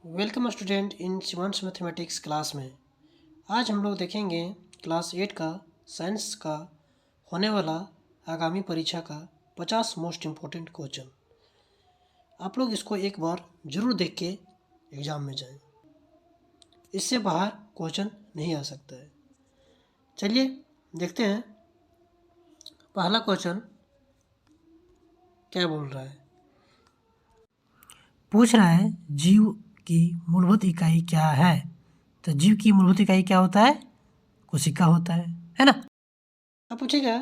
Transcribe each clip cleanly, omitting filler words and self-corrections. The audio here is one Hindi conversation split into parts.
Welcome student in Shivansh mathematics class में। आज हम लोग देखेंगे क्लास 8 का साइंस का होने वाला आगामी परीक्षा का 50 मोस्ट इम्पोर्टेंट क्वेश्चन। आप लोग इसको एक बार ज़रूर देख के एग्ज़ाम में जाएं, इससे बाहर क्वेश्चन नहीं आ सकता है। चलिए देखते हैं पहला क्वेश्चन क्या बोल रहा है। पूछ रहा है जीव की मूलभूत इकाई क्या है। तो जीव की मूलभूत इकाई क्या होता है? कोशिका होता है ना। अब पूछेगा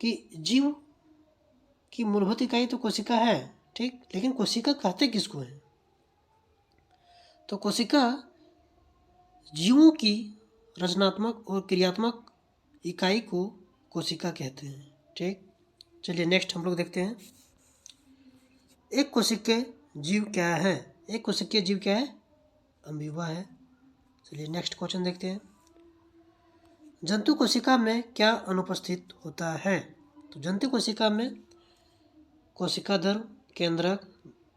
कि जीव की मूलभूत इकाई तो कोशिका है, ठीक, लेकिन कोशिका कहते किसको हैं? तो कोशिका जीवों की रचनात्मक और क्रियात्मक इकाई को कोशिका कहते हैं, ठीक। चलिए नेक्स्ट हम लोग देखते हैं एक कोशिकीय जीव क्या है। एक कोशिकीय जीव क्या है? अमीबा है। चलिए नेक्स्ट क्वेश्चन देखते हैं जंतु कोशिका में क्या अनुपस्थित होता है। तो जंतु कोशिका में कोशिका द्रव, केंद्रक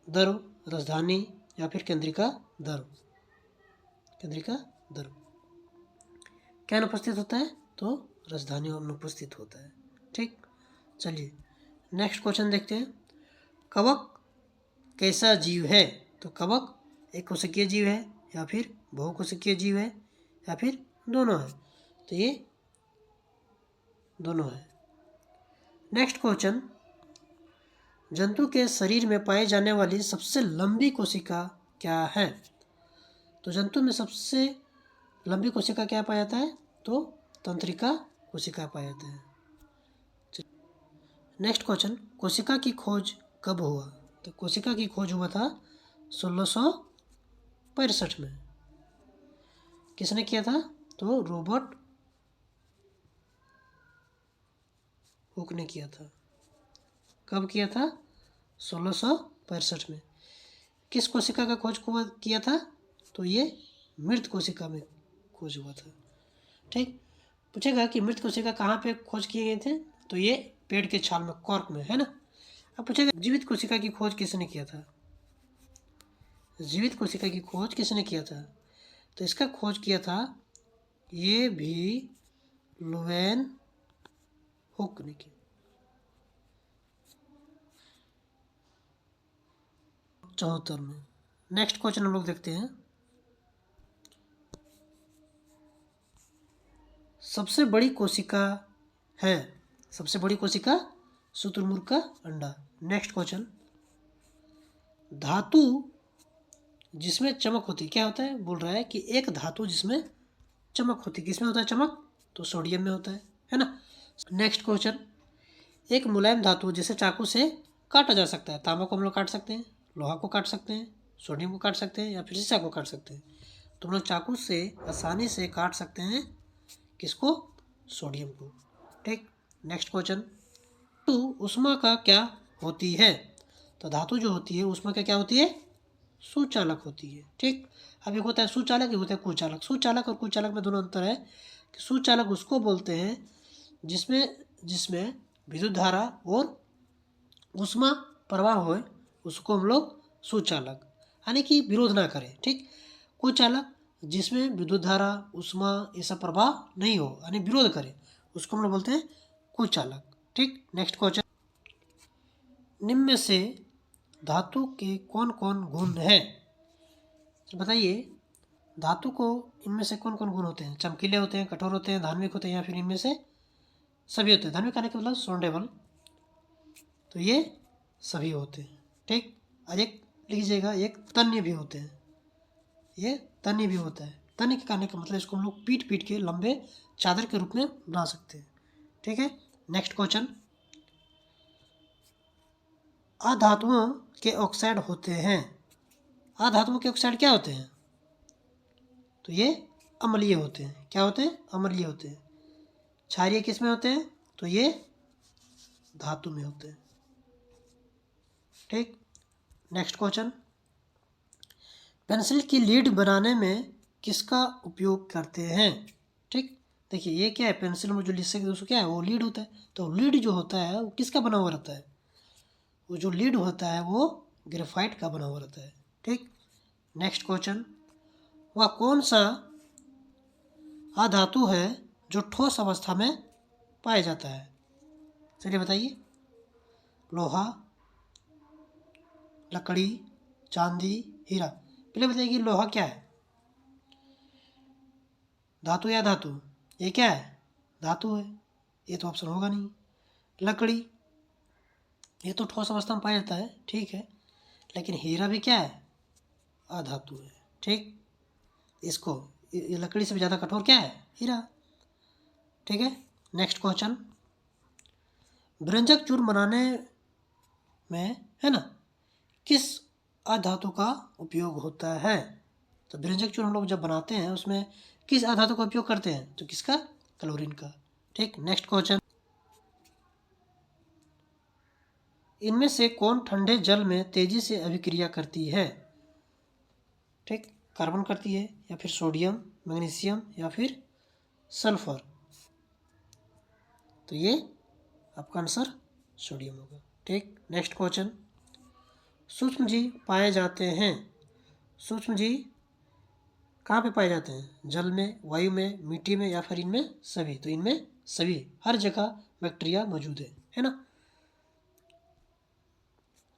द्रव, राजधानी या फिर केंद्रिका द्रव। केंद्रिका द्रव क्या अनुपस्थित होता है? तो राजधानी अनुपस्थित होता है, ठीक। चलिए नेक्स्ट क्वेश्चन देखते हैं कवक कैसा जीव है। तो कवक एक कोशिकीय जीव है या फिर बहुकोशिकीय जीव है या फिर दोनों है। तो ये दोनों है। नेक्स्ट क्वेश्चन जंतु के शरीर में पाई जाने वाली सबसे लंबी कोशिका क्या है। तो जंतु में सबसे लंबी कोशिका क्या पाया जाता है? तो तंत्रिका कोशिका पाया जाता है। नेक्स्ट क्वेश्चन कोशिका की खोज कब हुआ। तो कोशिका की खोज हुआ था 1665 में। किसने किया था? तो रॉबर्ट हुक ने किया था। कब किया था? 1665 में। किस कोशिका का खोज किया था? तो ये मृत कोशिका में खोज हुआ था, ठीक। पूछेगा कि मृत कोशिका कहाँ पे खोज किए गए थे। तो ये पेड़ के छाल में, कॉर्क में, है ना। अब पूछेगा जीवित कोशिका की खोज किसने किया था। जीवित कोशिका की खोज किसने किया था? तो इसका खोज किया था ये भी लुवेन हुक ने किया। 74 में। नेक्स्ट क्वेश्चन हम लोग देखते हैं सबसे बड़ी कोशिका है। सबसे बड़ी कोशिका शुतुरमुर्ग का अंडा। नेक्स्ट क्वेश्चन धातु जिसमें चमक होती क्या होता है? बोल रहा है कि एक धातु जिसमें चमक होती, किसमें होता है चमक? तो सोडियम में होता है ना। नेक्स्ट क्वेश्चन एक मुलायम धातु जिसे चाकू से काटा जा सकता है। तांबा को हम लोग काट सकते हैं, लोहा को काट सकते हैं, सोडियम को काट सकते हैं या फिर शीशा को काट सकते हैं। तो हम लोग चाकू से आसानी से काट सकते हैं किसको? सोडियम को, ठीक। नेक्स्ट क्वेश्चन तो ऊष्मा का क्या होती है। तो धातु जो होती है ऊष्मा का क्या होती है? सुचालक होती है, ठीक। अब एक होता है सुचालक, एक होता है कुचालक। सुचालक और कुचालक में दोनों अंतर है कि सुचालक उसको बोलते हैं जिसमें विद्युत धारा और ऊष्मा प्रवाह हो, उसको हम लोग सुचालक, यानी कि विरोध ना करें, ठीक। कुचालक जिसमें विद्युत धारा, ऊष्मा ये सब प्रवाह नहीं हो, यानी विरोध करे, उसको हम लोग बोलते हैं कुचालक, ठीक। नेक्स्ट क्वेश्चन निम्न में से धातु के कौन कौन गुण है। तो बताइए धातु को इनमें से कौन कौन गुण होते हैं? चमकीले होते हैं, कठोर होते हैं, धार्मिक होते हैं या फिर इनमें से सभी होते हैं। धार्मिक आने के मतलब सौंडेबल, तो ये सभी होते हैं, ठीक। और एक लीजिएगा एक तन्य भी होते हैं। ये तन्य भी होता है। तन्य के कहने का मतलब इसको हम लोग पीट पीट के लंबे चादर के रूप में बना सकते हैं, ठीक है। नेक्स्ट क्वेश्चन अधातुओं के ऑक्साइड होते हैं। अधातुओं के ऑक्साइड क्या होते हैं? तो ये अम्लीय होते हैं। क्या होते हैं? अम्लीय होते हैं। क्षारीय किस में होते हैं? तो ये धातु में होते हैं, ठीक। नेक्स्ट क्वेश्चन पेंसिल की लीड बनाने में किसका उपयोग करते हैं, ठीक। देखिए ये क्या है, पेंसिल में जो लिख उसको क्या है? वो लीड होता है। तो लीड जो होता है वो किसका बना हुआ रहता है? वो जो लीड होता है वो ग्रेफाइट का बना हुआ रहता है, ठीक। नेक्स्ट क्वेश्चन, वह कौन सा अधातु है जो ठोस अवस्था में पाया जाता है? चलिए बताइए। लोहा, लकड़ी, चांदी, हीरा। पहले बताइए कि लोहा क्या है, धातु या धातु? ये क्या है, धातु है, ये तो ऑप्शन होगा नहीं। लकड़ी, ये तो ठोस अवस्था में पाया जाता है, ठीक है, लेकिन हीरा भी क्या है, अधातु है, ठीक। इसको ये लकड़ी से भी ज़्यादा कठोर क्या है, हीरा, ठीक है। नेक्स्ट क्वेश्चन, व्यंजक चूर्ण बनाने में, है ना, किस अधातु का उपयोग होता है? तो व्यंजक चूर्ण हम लोग जब बनाते हैं उसमें किस अधातु का उपयोग करते हैं? तो किसका, क्लोरीन का, ठीक। नेक्स्ट क्वेश्चन, इनमें से कौन ठंडे जल में तेजी से अभिक्रिया करती है? ठीक, कार्बन करती है, या फिर सोडियम, मैग्नीशियम, या फिर सल्फर? तो ये आपका आंसर सोडियम होगा, ठीक। नेक्स्ट क्वेश्चन, सूक्ष्म जीव पाए जाते हैं, सूक्ष्म जीव कहाँ पे पाए जाते हैं? जल में, वायु में, मिट्टी में, या फिर इनमें सभी? तो इनमें सभी, हर जगह बैक्टीरिया मौजूद है ना।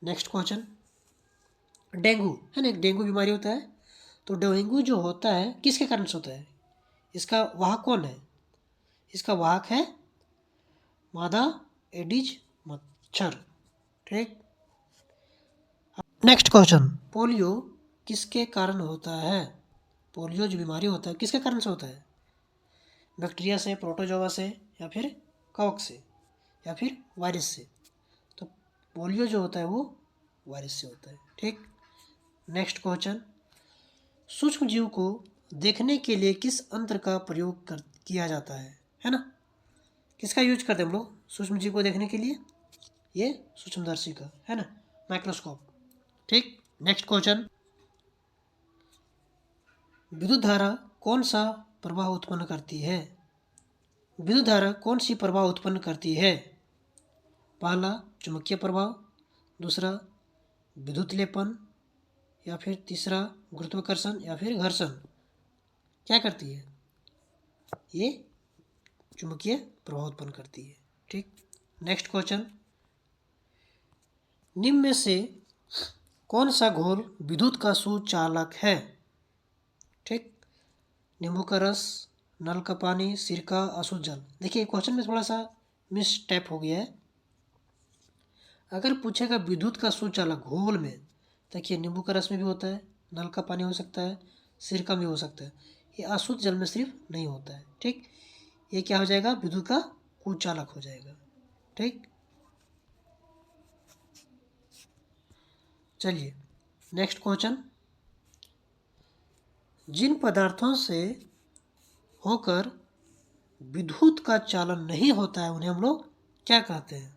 नेक्स्ट क्वेश्चन, डेंगू, है ना, एक डेंगू बीमारी होता है, तो डेंगू जो होता है किसके कारण से होता है? इसका वाहक कौन है? इसका वाहक है मादा एडिज मच्छर, ठीक। नेक्स्ट क्वेश्चन, पोलियो किसके कारण होता है? पोलियो जो बीमारी होता है किसके कारण से होता है? बैक्टीरिया से, प्रोटोजोआ से, या फिर कवक से, या फिर वायरस से? तो पोलियो जो होता है वो वायरस से होता है, ठीक। नेक्स्ट क्वेश्चन, सूक्ष्म जीव को देखने के लिए किस यंत्र का प्रयोग किया जाता है ना? किसका यूज करते हैं हम लोग सूक्ष्म जीव को देखने के लिए? ये सूक्ष्मदर्शी का, है ना, माइक्रोस्कोप, ठीक। नेक्स्ट क्वेश्चन, विद्युत धारा कौन सा प्रवाह उत्पन्न करती है? विद्युत धारा कौन सी प्रवाह उत्पन्न करती है? पहला चुंबकीय प्रभाव, दूसरा विद्युत लेपन, या फिर तीसरा गुरुत्वाकर्षण, या फिर घर्षण? क्या करती है? ये चुंबकीय प्रभाव उत्पन्न करती है, ठीक। नेक्स्ट क्वेश्चन, निम्न में से कौन सा घोल विद्युत का सुचालक है? ठीक, नींबू का रस, नल का पानी, सिरका, अशुद्ध जल। देखिए क्वेश्चन में थोड़ा सा मिसटेप हो गया है। अगर पूछेगा विद्युत का सुचालक घोल में, देखिए नींबू का रस में भी होता है, नल का पानी हो सकता है, सिरका भी हो सकता है, ये अशुद्ध जल में सिर्फ नहीं होता है, ठीक। ये क्या हो जाएगा, विद्युत का कुचालक हो जाएगा, ठीक। चलिए नेक्स्ट क्वेश्चन, जिन पदार्थों से होकर विद्युत का चालन नहीं होता है उन्हें हम लोग क्या कहते हैं?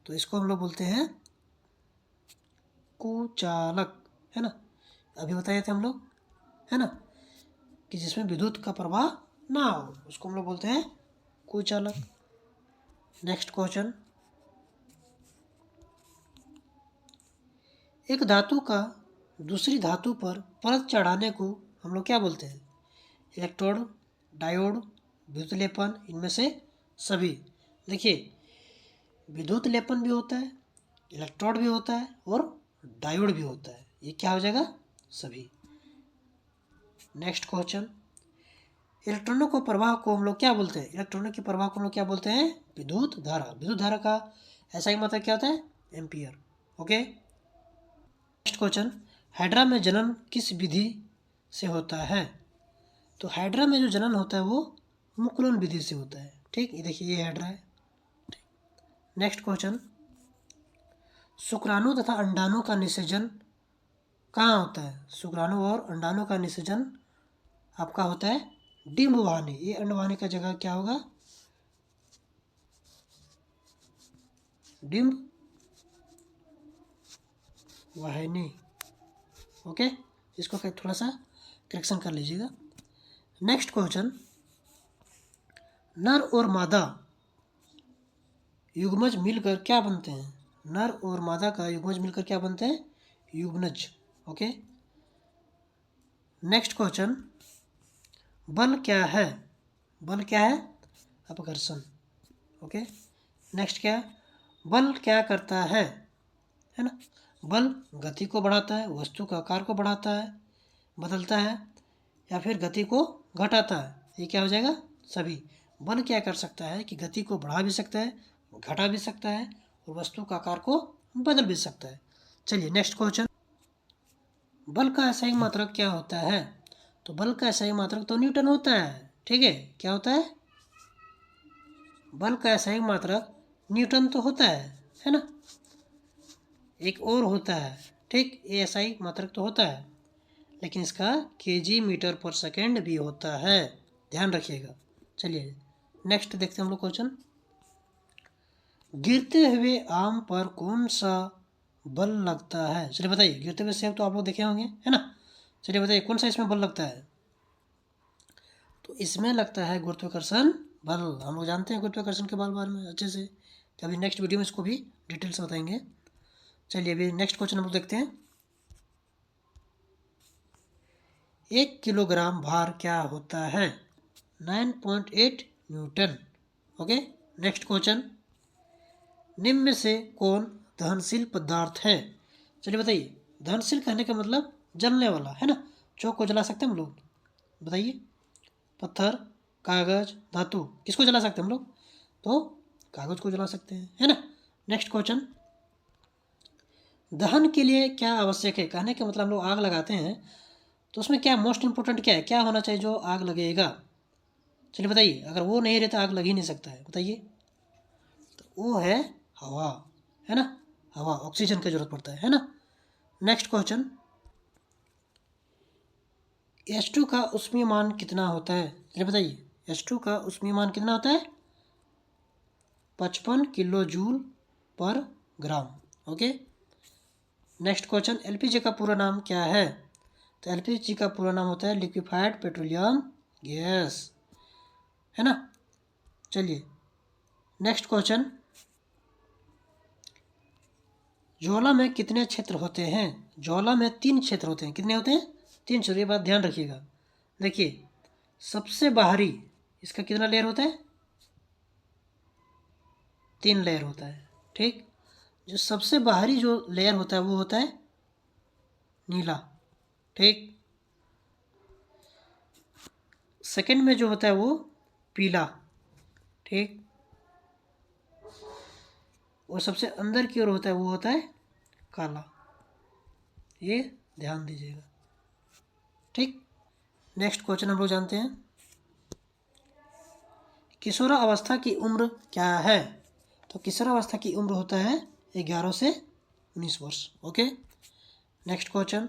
तो इसको हम लोग बोलते हैं कुचालक, है ना। अभी बताए थे हम लोग, है ना, कि जिसमें विद्युत का प्रवाह ना हो उसको हम लोग बोलते हैं कुचालक। नेक्स्ट क्वेश्चन, एक धातु का दूसरी धातु पर परत चढ़ाने को हम लोग क्या बोलते हैं? इलेक्ट्रोड, डायोड, विद्युत लेपन, इनमें से सभी। देखिए विद्युत लेपन भी होता है, इलेक्ट्रोड भी होता है, और डायोड भी होता है, ये क्या हो जाएगा, सभी। नेक्स्ट क्वेश्चन, इलेक्ट्रॉनों को प्रवाह को हम लोग क्या बोलते हैं? इलेक्ट्रॉनों के प्रवाह को हम लोग क्या बोलते हैं? विद्युत धारा। विद्युत धारा का ऐसा ही मतलब क्या होता है? Ampere, okay. Next question, hydra में जनन किस विधि से होता है? तो हाइड्रा में जो जनन होता है वो मुकुलन विधि से होता है, ठीक। ये देखिए ये हाइड्रा है। नेक्स्ट क्वेश्चन, शुक्राणु तथा अंडाणु का निषेचन कहाँ होता है? शुक्राणु और अंडाणु का निषेचन आपका होता है डिंब वाहिनी। ये अंडवाहिनी का जगह क्या होगा? डिंब वाहिनी, ओके। इसको थोड़ा सा करेक्शन कर लीजिएगा। नेक्स्ट क्वेश्चन, नर और मादा युग्मज मिलकर क्या बनते हैं? नर और मादा का युग्मज मिलकर क्या बनते हैं? युग्मज, ओके। नेक्स्ट क्वेश्चन, बल क्या है? बल क्या है? अपघर्षण। ओके। नेक्स्ट क्या? बल क्या करता है ना? बल गति को बढ़ाता है, वस्तु का आकार को बढ़ाता है, बदलता है, या फिर गति को घटाता है। ये क्या हो जाएगा? सभी। बल क्या कर सकता है कि गति को बढ़ा भी सकता है, घटा भी सकता है, और वस्तु का आकार को बदल भी सकता है। चलिए नेक्स्ट क्वेश्चन, बल का सही मात्रक क्या होता है? तो बल का सही मात्रक तो न्यूटन होता है। ठीक है, क्या होता है? बल का सही मात्रक न्यूटन तो होता है ना? एक और होता है, ठीक, एएसआई मात्रक तो होता है, लेकिन इसका केजी मीटर पर सेकेंड भी होता है, ध्यान रखिएगा। चलिए नेक्स्ट देखते हैं हम लोग क्वेश्चन, गिरते हुए आम पर कौन सा बल लगता है? चलिए बताइए, गिरते हुए सेब तो आप लोग देखे होंगे, है ना? चलिए बताइए कौन सा इसमें बल लगता है? तो इसमें लगता है गुरुत्वाकर्षण बल। हम लोग जानते हैं गुरुत्वाकर्षण के बारे में अच्छे से, तो अभी नेक्स्ट वीडियो में इसको भी डिटेल से बताएंगे। चलिए अभी नेक्स्ट क्वेश्चन हम लोग देखते हैं, 1 किलोग्राम भार क्या होता है? 9.8 न्यूटन। ओके। नेक्स्ट क्वेश्चन, निम्न में से कौन दहनशील पदार्थ है? चलिए बताइए, दहनशील कहने का मतलब जलने वाला, है ना? चौक को जला सकते हैं हम लोग, बताइए। पत्थर, कागज, धातु, किसको जला सकते हैं हम लोग? तो कागज को जला सकते हैं, है ना? नेक्स्ट क्वेश्चन, दहन के लिए क्या आवश्यक है? कहने का मतलब हम लोग आग लगाते हैं तो उसमें क्या मोस्ट इंपोर्टेंट क्या है, क्या होना चाहिए जो आग लगेगा? चलिए बताइए, अगर वो नहीं रहता आग लग ही नहीं सकता है, बताइए। तो वो है हवा, है ना? हवा, ऑक्सीजन की जरूरत पड़ता है ना? नेक्स्ट क्वेश्चन, H2 का ऊष्मीय मान कितना होता है? चलिए बताइए, H2 का ऊष्मीय मान कितना होता है? 55 किलो जूल पर ग्राम। ओके। नेक्स्ट क्वेश्चन, एलपीजी का पूरा नाम क्या है? तो एलपीजी का पूरा नाम होता है लिक्विफाइड पेट्रोलियम गैस, है ना? चलिए नेक्स्ट क्वेश्चन, ज्वाला में कितने क्षेत्र होते हैं? ज्वाला में 3 क्षेत्र होते हैं। कितने होते हैं? 3 क्षेत्र। ये बात ध्यान रखिएगा। देखिए, सबसे बाहरी इसका कितना लेयर होता है? 3 लेयर होता है, ठीक। जो सबसे बाहरी जो लेयर होता है वो होता है नीला, ठीक। सेकंड में जो होता है वो पीला, ठीक। और सबसे अंदर की ओर होता है वो होता है काला। ये ध्यान दीजिएगा, ठीक। नेक्स्ट क्वेश्चन हम लोग जानते हैं, किशोरावस्था की उम्र क्या है? तो किशोरावस्था की उम्र होता है 11 से 19 वर्ष। ओके। नेक्स्ट क्वेश्चन,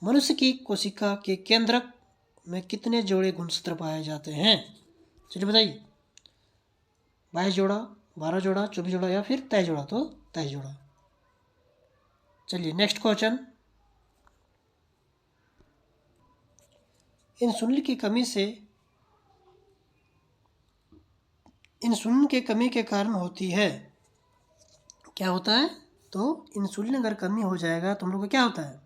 मनुष्य की कोशिका के केंद्रक में कितने जोड़े गुणसूत्र पाए जाते हैं? चलिए बताइए, 22 जोड़ा, 12 जोड़ा, 24 जोड़ा, या फिर 23 जोड़ा? तो 23 जोड़ा। चलिए नेक्स्ट क्वेश्चन, इंसुलिन की कमी से, इंसुलिन के कमी के कारण होती है, क्या होता है? तो इंसुलिन अगर कमी हो जाएगा तो हम लोग को क्या होता है?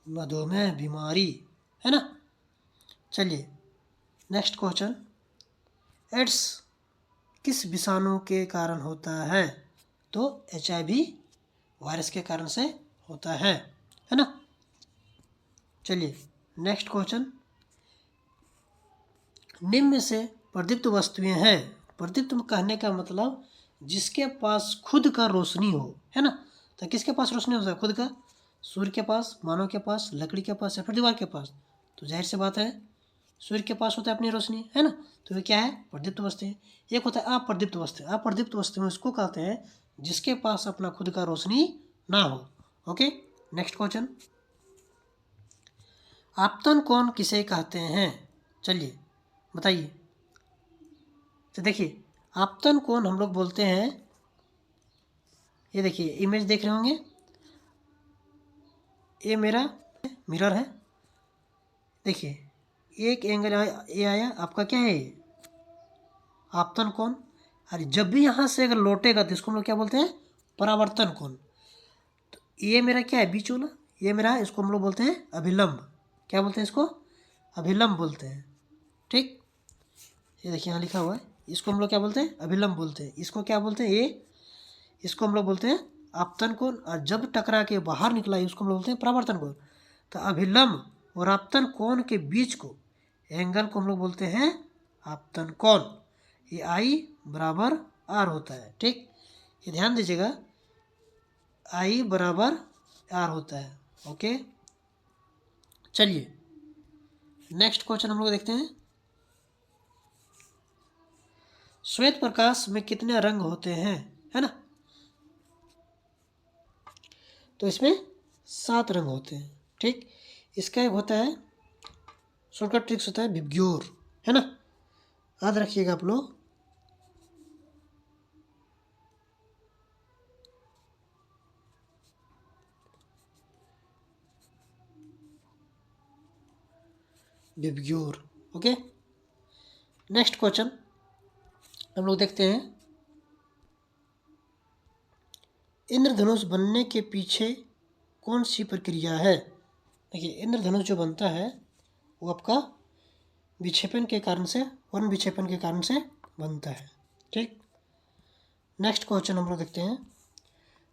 मधुमेह बीमारी, है ना? चलिए नेक्स्ट क्वेश्चन, एड्स किस विषाणु के कारण होता है? तो HIV वायरस के कारण से होता है ना? चलिए नेक्स्ट क्वेश्चन, निम्न में से प्रदीप्त वस्तुएं हैं। प्रदीप्त कहने का मतलब जिसके पास खुद का रोशनी हो, है ना? तो किसके पास रोशनी हो सकता है खुद का? सूर्य के पास, मानव के पास, लकड़ी के पास, या फिर दीवार के पास? तो जाहिर सी बात है सूर्य के पास होता है अपनी रोशनी, है ना? तो ये क्या है? प्रदीप्त वस्तुएं। एक होता है अप्रदीप्त वस्तु। अप्रदीप्त वस्तुएं उसको कहते हैं जिसके पास अपना खुद का रोशनी ना हो। ओके। नेक्स्ट क्वेश्चन, आपतन कोण किसे कहते हैं? चलिए बताइए। तो देखिए, आपतन कोण हम लोग बोलते हैं, ये देखिए इमेज देख रहे होंगे, ये मेरा मिरर है। देखिए एक एंगल ये आया, आपका क्या है? आपतन कोण। अरे जब भी यहाँ से अगर लौटेगा तो इसको हम लोग क्या बोलते हैं? परावर्तन कोण। तो ये मेरा क्या है, बीच वाला, ये मेरा, इसको हम लोग बोलते हैं अभिलंब। क्या बोलते हैं इसको? अभिलंब बोलते हैं। ठीक, ये देखिए यहाँ लिखा हुआ है, इसको हम लोग क्या बोलते हैं? अभिलंब बोलते हैं। इसको क्या बोलते हैं? ये, इसको हम लोग बोलते हैं आपतन कोण, और जब टकरा के बाहर निकला है उसको हम लोग बोलते हैं परावर्तन कोण। तो अभिलंब और आपतन कोण के बीच को, एंगल को हम लोग बोलते हैं आपतन कोण। ये आई बराबर आर होता है। ठीक, ये ध्यान दीजिएगा, आई बराबर आर होता है। ओके, चलिए नेक्स्ट क्वेश्चन हम लोग देखते हैं। श्वेत प्रकाश में कितने रंग होते हैं, है ना? तो इसमें 7 रंग होते हैं। ठीक, इसका एक होता है, शॉर्टकट ट्रिक्स होता है विबग्योर, है ना? याद रखिएगा आप लोग। विबग्योर। ओके, नेक्स्ट क्वेश्चन हम लोग देखते हैं। इंद्रधनुष बनने के पीछे कौन सी प्रक्रिया है? देखिए, इंद्रधनुष जो बनता है वो आपका विक्षेपण के कारण से, वर्ण विक्षेपण के कारण से बनता है। ठीक, नेक्स्ट क्वेश्चन हम लोग देखते हैं।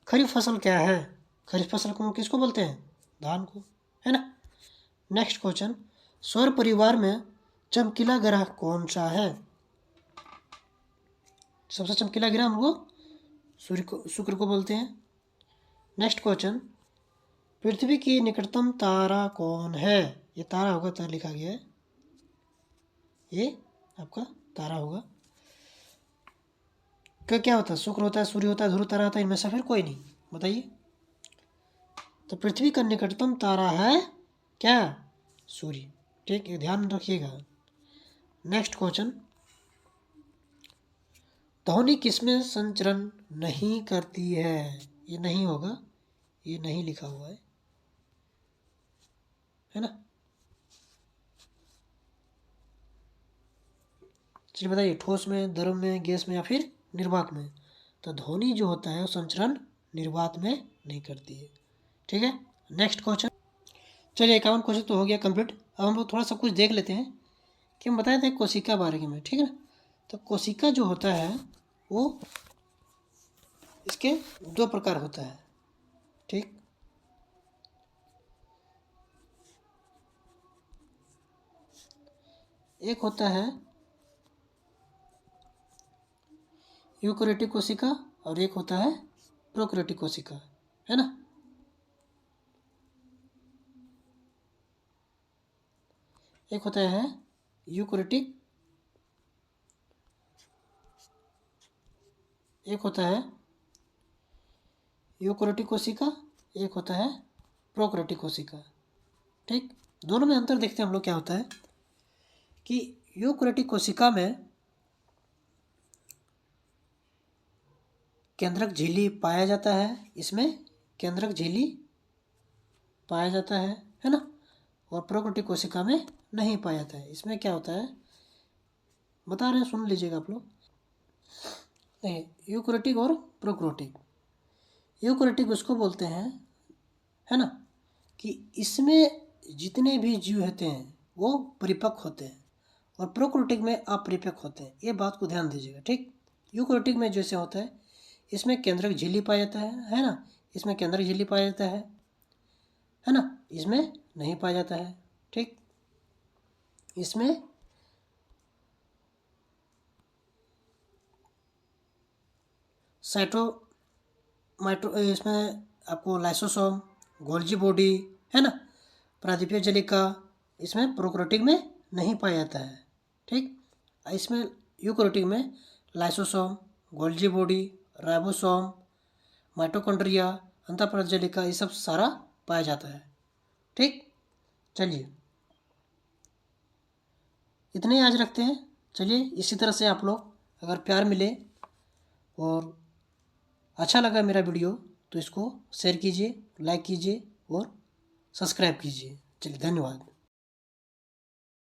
खरीफ फसल क्या है? खरीफ फसल को किसको बोलते हैं? धान को, है ना? नेक्स्ट क्वेश्चन, सौर परिवार में चमकीला ग्रह कौन सा है? सबसे चमकीला ग्रह हम लोग सूर्य को, शुक्र को बोलते हैं। नेक्स्ट क्वेश्चन, पृथ्वी की निकटतम तारा कौन है? ये तारा होगा, तारा लिखा गया है, ये आपका तारा होगा। क्या होता है? शुक्र होता है, सूर्य होता है, ध्रुव तारा होता है, इनमें से फिर कोई नहीं, बताइए। तो पृथ्वी का निकटतम तारा है क्या? सूर्य। ठीक, ये ध्यान रखिएगा। नेक्स्ट क्वेश्चन, ध्वनि किसमें संचरण नहीं करती है? ये नहीं होगा, ये नहीं लिखा हुआ है ना? चलिए बताइए, ठोस में, द्रव में, गैस में या फिर निर्वात में? तो ध्वनि जो होता है वो संचरण निर्वात में नहीं करती है। ठीक है, नेक्स्ट क्वेश्चन। चलिए 51 क्वेश्चन तो हो गया कंप्लीट। अब हम लोग थोड़ा सा कुछ देख लेते हैं कि हम बताए थे कोशिका बारे में, ठीक है ना? तो कोशिका जो होता है वो, इसके 2 प्रकार होता है। ठीक, एक होता है यूकेरियोटिक कोशिका और एक होता है प्रोकैरियोटिक कोशिका, है ना? एक होता है यूकेरियोटिक, एक होता है यूकेरियोटिक कोशिका, एक होता है प्रोकैरियोटिक कोशिका। ठीक, दोनों में अंतर देखते हैं हम लोग। क्या होता है कि यूकेरियोटिक कोशिका में केंद्रक झिल्ली पाया जाता है, इसमें केंद्रक झिल्ली पाया जाता है ना? और प्रोकैरियोटिक कोशिका में नहीं पाया जाता है। इसमें क्या होता है बता रहे हैं, सुन लीजिएगा आप लोग। यूकेरियोटिक और प्रोकैरियोटिक, यूकेरियोटिक उसको बोलते हैं, है ना, कि इसमें जितने भी जीव होते हैं वो परिपक्व होते हैं और प्रोकैरियोटिक में अपरिपक्व होते हैं। ये बात को ध्यान दीजिएगा। ठीक, यूकेरियोटिक में जैसे होता है, इसमें केंद्रक झिल्ली पाया जाता है ना? इसमें केंद्रक झिल्ली पाया जाता है ना? इसमें नहीं पाया जाता है। ठीक, इसमें इसमें आपको लाइसोसोम, गोल्जी बॉडी, है ना, प्रादीपीय जलिका, इसमें प्रोकैरियोटिक में नहीं पाया जाता है। ठीक, इसमें यूकेरियोटिक में lysosome, Golgi body, ribosome, mitochondria, अंतःपराजलिका, ये सब सारा पाया जाता है। ठीक, चलिए इतने आज रखते हैं। चलिए, इसी तरह से आप लोग अगर प्यार मिले और अच्छा लगा मेरा वीडियो तो इसको शेयर कीजिए, लाइक कीजिए और सब्सक्राइब कीजिए। चलिए, धन्यवाद।